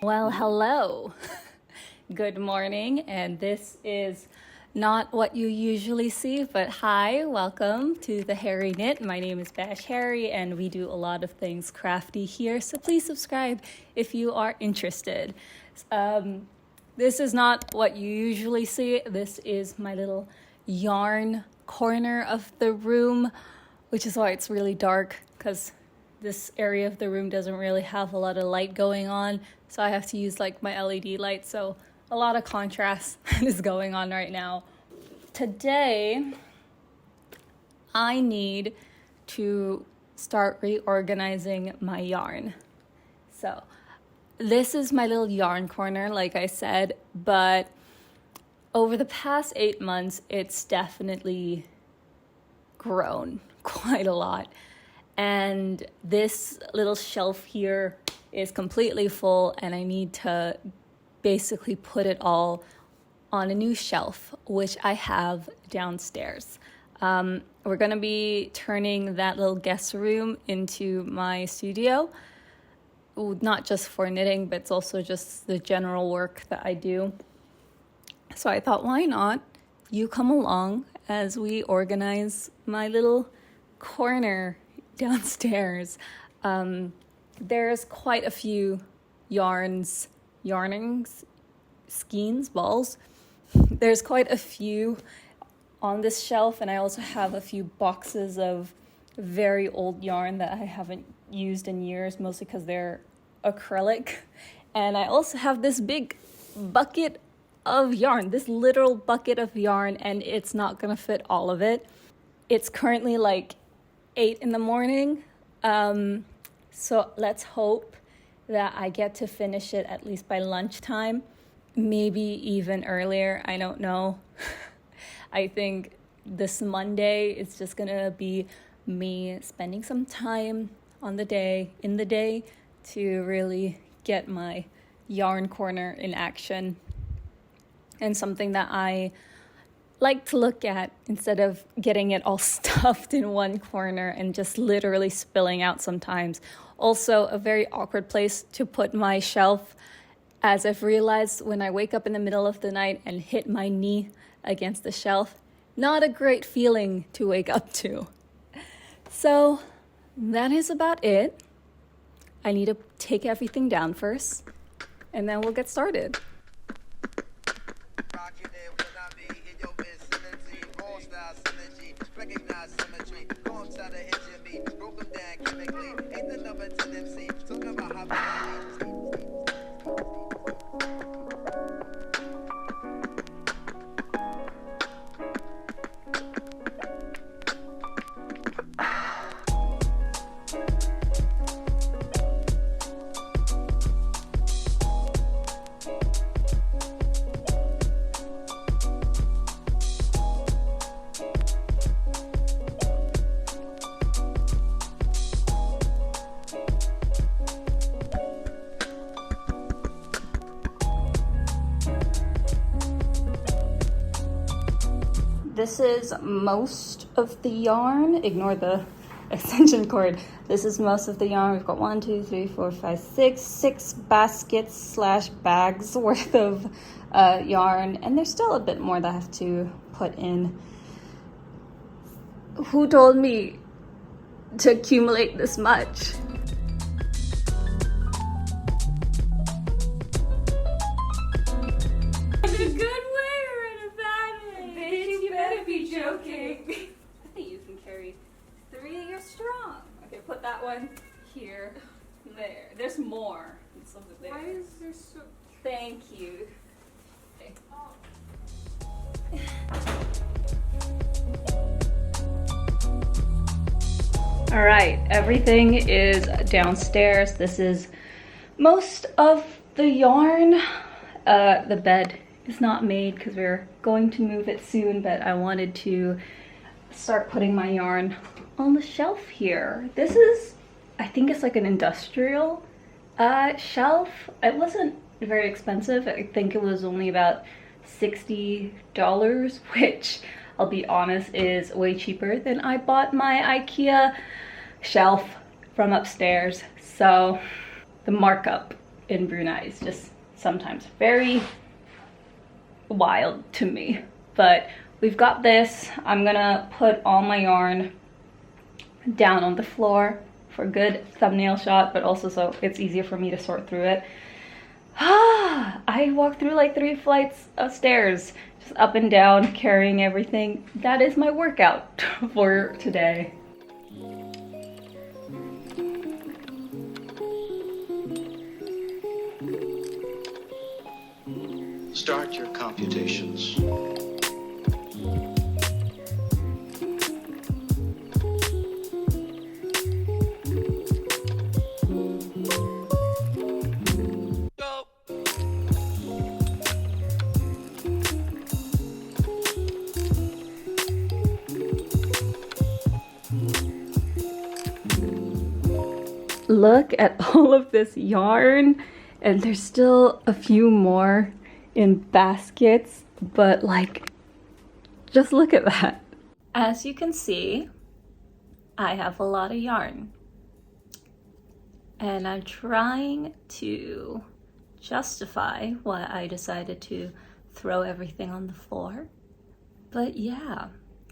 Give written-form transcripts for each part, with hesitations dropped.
Well, hello. Good morning, and this is not what you usually see, but hi, welcome to the Hairy Knit. My name is Bash Harry, and we do a lot of things crafty here, so please subscribe if you are interested. This is not what you usually see. This is my little yarn corner of the room, which is why it's really dark, because this area of the room doesn't really have a lot of light going on, so I have to use like my LED light, so a lot of contrast is going on right now. Today, I need to start reorganizing my yarn. So this is my little yarn corner, like I said, but over the past 8 months, it's definitely grown quite a lot. And this little shelf here is completely full, and I need to basically put it all on a new shelf, which I have downstairs. We're gonna be turning that little guest room into my studio, not just for knitting, but it's also just the general work that I do. So I thought, why not you come along as we organize my little corner downstairs. There's quite a few yarnings, skeins, balls. There's quite a few on this shelf, and I also have a few boxes of very old yarn that I haven't used in years, mostly because they're acrylic. And I also have this big bucket of yarn, this literal bucket of yarn, and it's not gonna fit all of it. It's currently like 8 in the morning, so let's hope that I get to finish it at least by lunchtime, maybe even earlier, I don't know. I think this Monday is just gonna be me spending some time in the day to really get my yarn corner in action, and something that I like to look at instead of getting it all stuffed in one corner and just literally spilling out sometimes. Also, a very awkward place to put my shelf, as I've realized when I wake up in the middle of the night and hit my knee against the shelf. Not a great feeling to wake up to. So that is about it. I need to take everything down first, and then we'll get started. Recognize symmetry, go inside the edge of me, broke them down chemically. Ain't the number to them see, talking about how This is most of the yarn. Ignore the extension cord. This is most of the yarn. We've got 1, 2, 3, 4, 5, 6 baskets / bags worth of yarn, and there's still a bit more that I have to put in. Who told me to accumulate this much? Joking. I think you can carry 3. You're strong. Okay, put that one here. There. There's more. It's over there. Why is there so... Thank you. Okay. All right, everything is downstairs. This is most of the yarn. The bed is not made because we're going to move it soon, but I wanted to start putting my yarn on the shelf here. This is, I think it's like an industrial shelf. It wasn't very expensive. I think it was only about $60, which I'll be honest, is way cheaper than I bought my IKEA shelf from upstairs. So the markup in Brunei is just sometimes very wild to me. But we've got this. I'm gonna put all my yarn down on the floor for a good thumbnail shot, but also so it's easier for me to sort through it. I walked through like 3 flights of stairs, just up and down, carrying everything. That is my workout for today. Start your computations. Go. Look at all of this yarn, and there's still a few more in baskets, but like, just look at that. As you can see, I have a lot of yarn, and I'm trying to justify why I decided to throw everything on the floor. But yeah,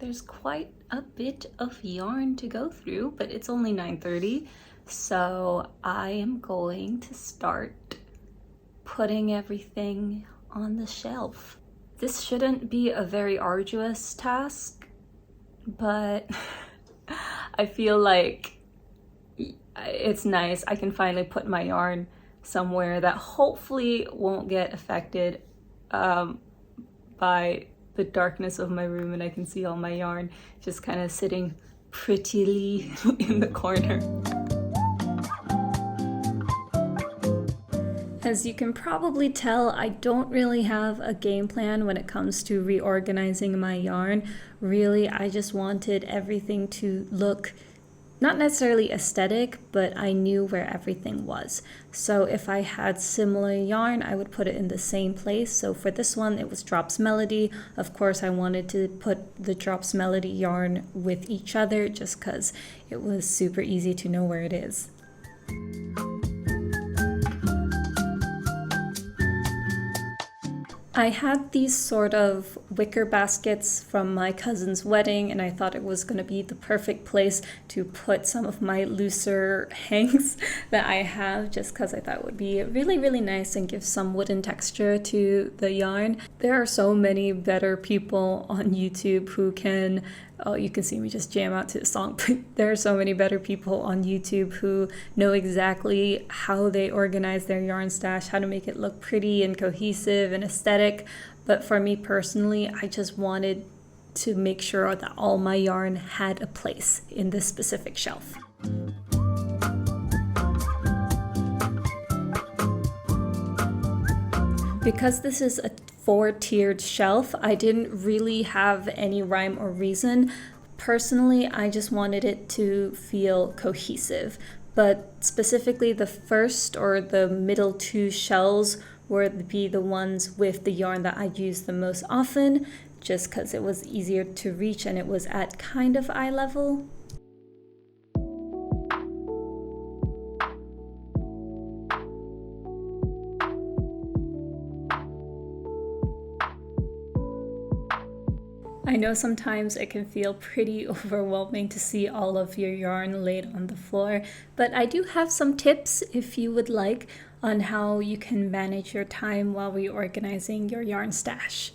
there's quite a bit of yarn to go through, but it's only 9:30, so I am going to start putting everything on the shelf. This shouldn't be a very arduous task, but I feel like it's nice. I can finally put my yarn somewhere that hopefully won't get affected by the darkness of my room, and I can see all my yarn just kind of sitting prettily in the corner. As you can probably tell, I don't really have a game plan when it comes to reorganizing my yarn. Really, I just wanted everything to look not necessarily aesthetic, but I knew where everything was. So if I had similar yarn, I would put it in the same place. So for this one, it was Drops Melody. Of course, I wanted to put the Drops Melody yarn with each other just because it was super easy to know where it is. I had these sort of wicker baskets from my cousin's wedding, and I thought it was going to be the perfect place to put some of my looser hanks that I have, just because I thought it would be really, really nice and give some wooden texture to the yarn. There are so many better people on YouTube who can, oh, you can see me just jam out to the song, but there are so many better people on YouTube who know exactly how they organize their yarn stash, how to make it look pretty and cohesive and aesthetic. But for me personally, I just wanted to make sure that all my yarn had a place in this specific shelf. Because this is a 4-tiered shelf, I didn't really have any rhyme or reason. Personally, I just wanted it to feel cohesive. But specifically the first or the middle 2 shelves would be the ones with the yarn that I use the most often, just because it was easier to reach and it was at kind of eye level. I know sometimes it can feel pretty overwhelming to see all of your yarn laid on the floor, but I do have some tips if you would like on how you can manage your time while reorganizing your yarn stash.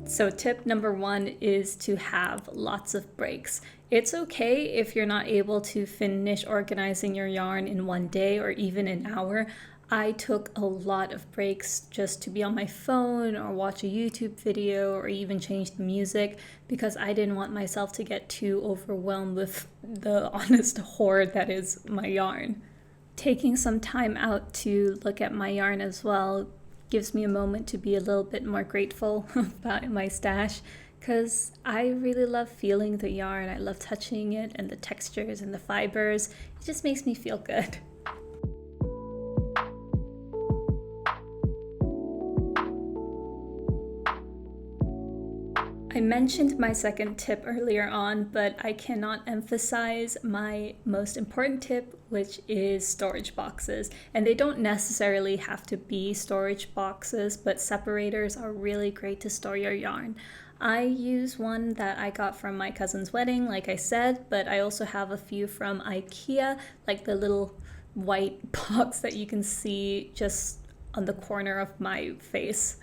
So tip number 1 is to have lots of breaks. It's okay if you're not able to finish organizing your yarn in one day or even an hour. I took a lot of breaks just to be on my phone or watch a YouTube video or even change the music because I didn't want myself to get too overwhelmed with the honest hoard that is my yarn. Taking some time out to look at my yarn as well gives me a moment to be a little bit more grateful about my stash because I really love feeling the yarn. I love touching it and the textures and the fibers. It just makes me feel good. I mentioned my second tip earlier on, but I cannot emphasize my most important tip, which is storage boxes. And they don't necessarily have to be storage boxes, but separators are really great to store your yarn. I use one that I got from my cousin's wedding, like I said, but I also have a few from IKEA, like the little white box that you can see just on the corner of my face.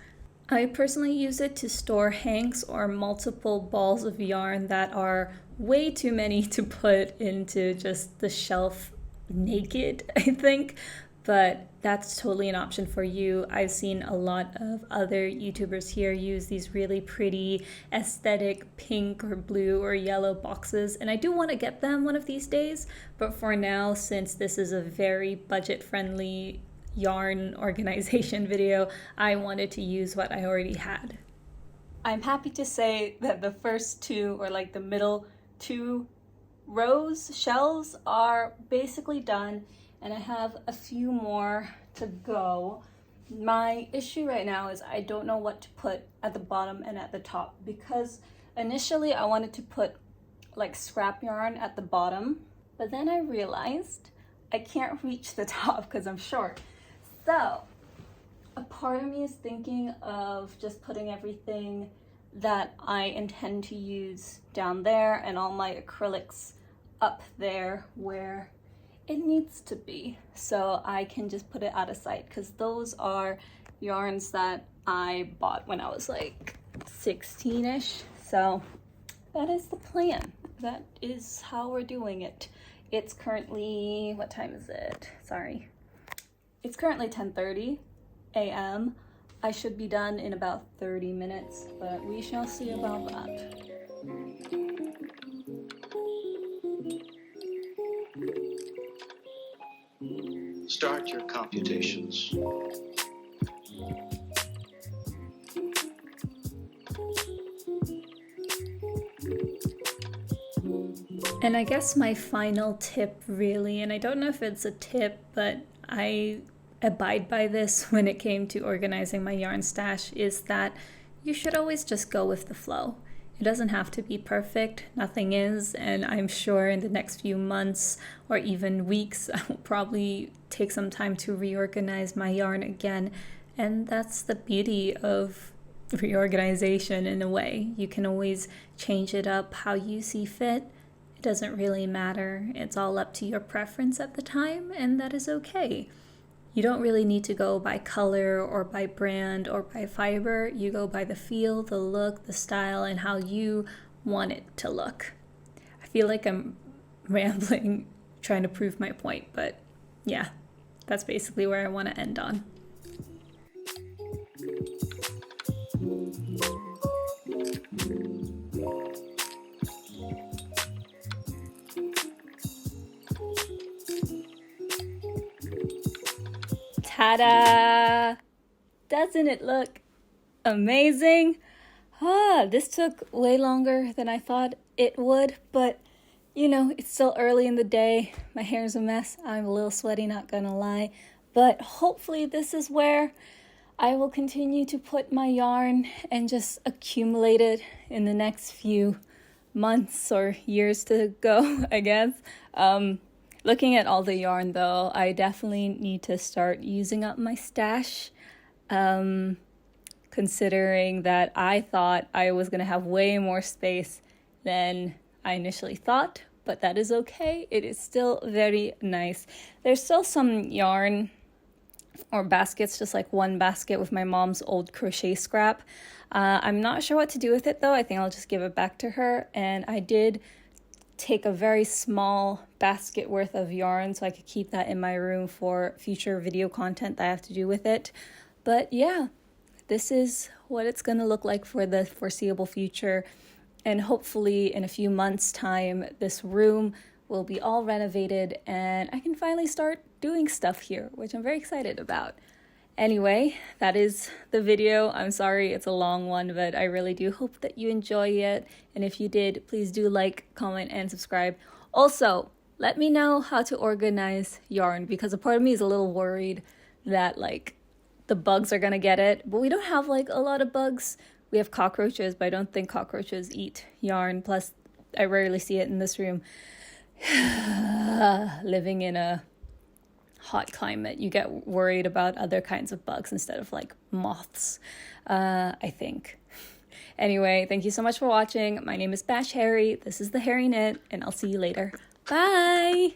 I personally use it to store hanks or multiple balls of yarn that are way too many to put into just the shelf naked, I think. But that's totally an option for you. I've seen a lot of other YouTubers here use these really pretty aesthetic pink or blue or yellow boxes, and I do want to get them one of these days. But for now, since this is a very budget-friendly yarn organization video, I wanted to use what I already had. I'm happy to say that the first two, or like the middle two shelves are basically done, and I have a few more to go. My issue right now is I don't know what to put at the bottom and at the top, because initially I wanted to put like scrap yarn at the bottom, but then I realized I can't reach the top because I'm short. So a part of me is thinking of just putting everything that I intend to use down there and all my acrylics up there where it needs to be, so I can just put it out of sight, because those are yarns that I bought when I was like 16ish. So that is the plan. That is how we're doing it. It's currently, what time is it? Sorry. It's currently 10:30 a.m. I should be done in about 30 minutes, but we shall see about that. Start your computations. And I guess my final tip really, and I don't know if it's a tip, but I abide by this when it came to organizing my yarn stash, is that you should always just go with the flow. It doesn't have to be perfect, nothing is, and I'm sure in the next few months or even weeks I will probably take some time to reorganize my yarn again, and that's the beauty of reorganization in a way. You can always change it up how you see fit. It doesn't really matter. It's all up to your preference at the time, and that is okay. You don't really need to go by color or by brand or by fiber. You go by the feel, the look, the style, and how you want it to look. I feel like I'm rambling, trying to prove my point, but yeah, that's basically where I want to end on. Ta-da! Doesn't it look amazing? This took way longer than I thought it would, but you know, it's still early in the day. My hair's a mess. I'm a little sweaty, not gonna lie. But hopefully this is where I will continue to put my yarn and just accumulate it in the next few months or years to go, I guess. Looking at all the yarn though, I definitely need to start using up my stash. Considering that I thought I was going to have way more space than I initially thought, but that is okay. It is still very nice. There's still some yarn or baskets, just like one basket with my mom's old crochet scrap. I'm not sure what to do with it though. I think I'll just give it back to her. And I did take a very small basket worth of yarn so I could keep that in my room for future video content that I have to do with it. But yeah, this is what it's going to look like for the foreseeable future. And hopefully in a few months' time, this room will be all renovated and I can finally start doing stuff here, which I'm very excited about. Anyway, that is the video. I'm sorry it's a long one, but I really do hope that you enjoy it. And if you did, please do like, comment, and subscribe. Also, let me know how to organize yarn, because a part of me is a little worried that like the bugs are gonna get it. But we don't have like a lot of bugs We have cockroaches, but I don't think cockroaches eat yarn. Plus, I rarely see it in this room. Living in a hot climate, you get worried about other kinds of bugs instead of like moths, I think. Anyway, thank you so much for watching. My name is Bash Harry. This is the Hairy Knit, and I'll see you later. Bye!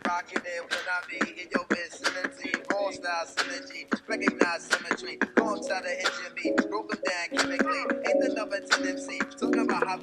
Rocking it when I be in your vicinity. All style synergy, recognize symmetry. Go inside the engine me, broke them down chemically. Ain't the number 10 MC. Talking about how